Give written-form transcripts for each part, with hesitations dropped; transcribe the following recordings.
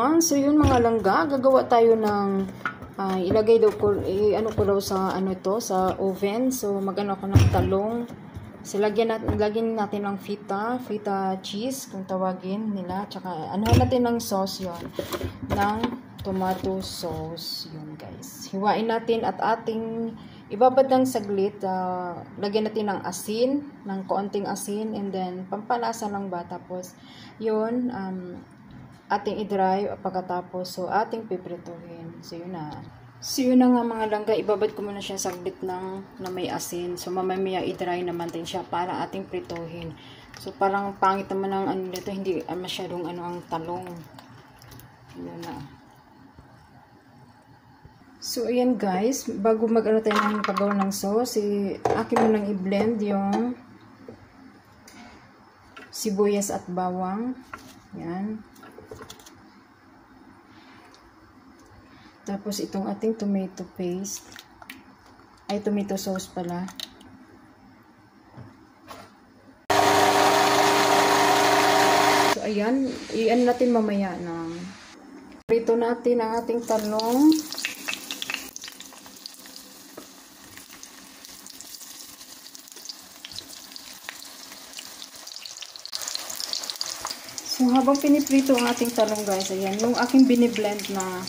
everyone. So yun mga langga, gagawa tayo ng ilagay daw ko ano ko daw sa sa oven. So magano ako ng talong. So lagyan natin ng feta cheese kung tawagin nila. Tsaka ano natin ng sauce yon, ng tomato sauce yun guys. Hiwain natin at ating ibabad ng saglit. Lagyan natin ng asin, ng konting asin, and then pampalasa lang ba. Tapos yun ating i-dry pagkatapos, so ating piprituhin. So yun na. So yun na nga mga langga, ibabad ko muna siya saglit na may asin. So mamaya i-dry naman din siya para ating prituhin. So parang pangit naman ang ano nito, hindi masyadong ang talong. Yun na. So ayan guys, bago tayo ng paggawa ng sauce, akin mo nang i-blend yung sibuyas at bawang. Yan. Tapos itong ating tomato paste. Ay, tomato sauce pala. So ayan, i-ano natin mamaya na. Prito natin ang ating talong. So habang piniprito ang ating talong guys, ayan, yung aking biniblend na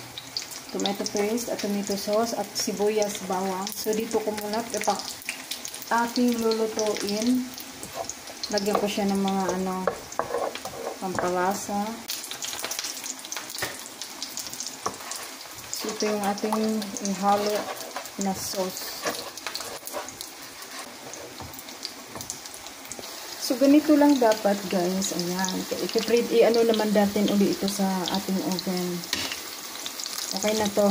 tomato paste at tomato sauce at sibuyas, bawang. So dito ko muna ating lulutuin. Lagyan ko siya ng mga pampalasa. So ito yung ating ihalo na sauce. So ganito lang dapat guys. Ayan. I-ano naman natin uli ito sa ating oven. Okay na to.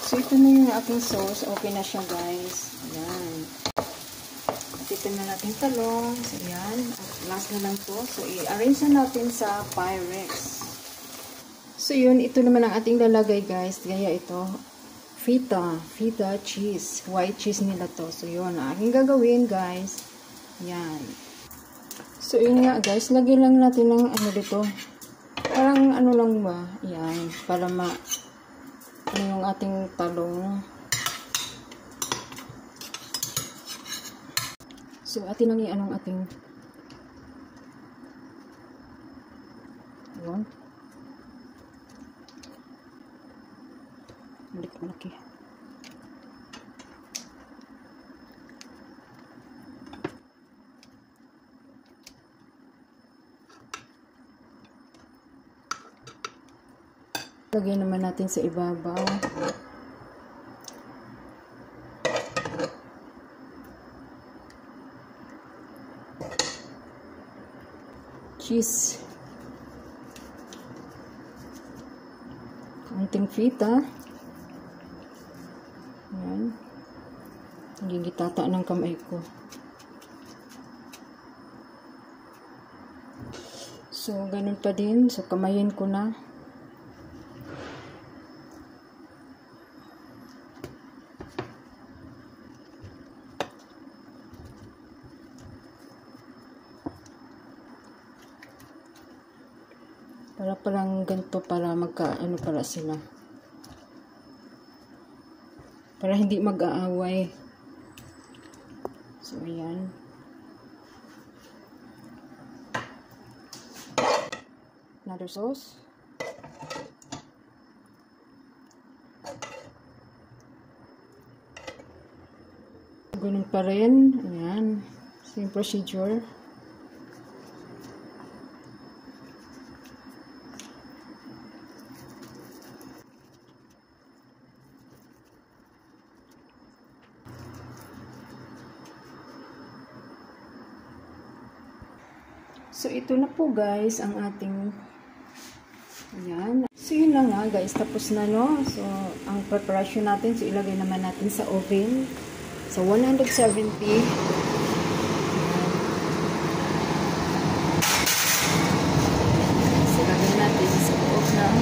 So ito na yung aking sauce. Okay na siya guys. Ayan. At ito na natin talong. So ayan. At last na lang to. So i-arrange na natin sa Pyrex. So yun. Ito naman ang ating lalagay guys. Kaya ito. Feta cheese. White cheese nila to. So yun. Ang aking gagawin guys. Ayan. So yun nga guys. Lagyan lang natin ng dito. Parang lang ba? Yan. Para yung ating talong. So, atin lang yung ating yun. Malaki. Lagyan naman natin sa ibabaw. Cheese. Konting feta. Ayan. Nagigitata ng kamay ko. So, ganun pa din. So, kamayin ko na. Para parang ganito para para sila. Para hindi mag-aaway. So, ayan. Another sauce. Ganun pa rin. Ayan. Same procedure. So, ito na po guys, ang ating ayan. So, yun na nga guys, tapos na no. So, ang preparation natin, so ilagay naman natin sa oven. So, 170. So, ilagay natin sa loob ng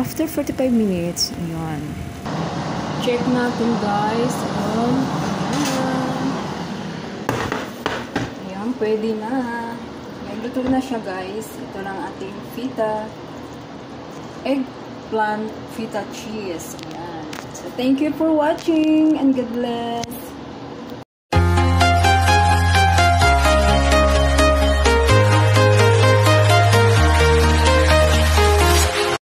after 45 minutes, ayan. Check natin guys. Ayan. pwede na. May luto na siya, guys. Ito lang ating feta. Eggplant feta cheese. Ayan. So, thank you for watching and God bless.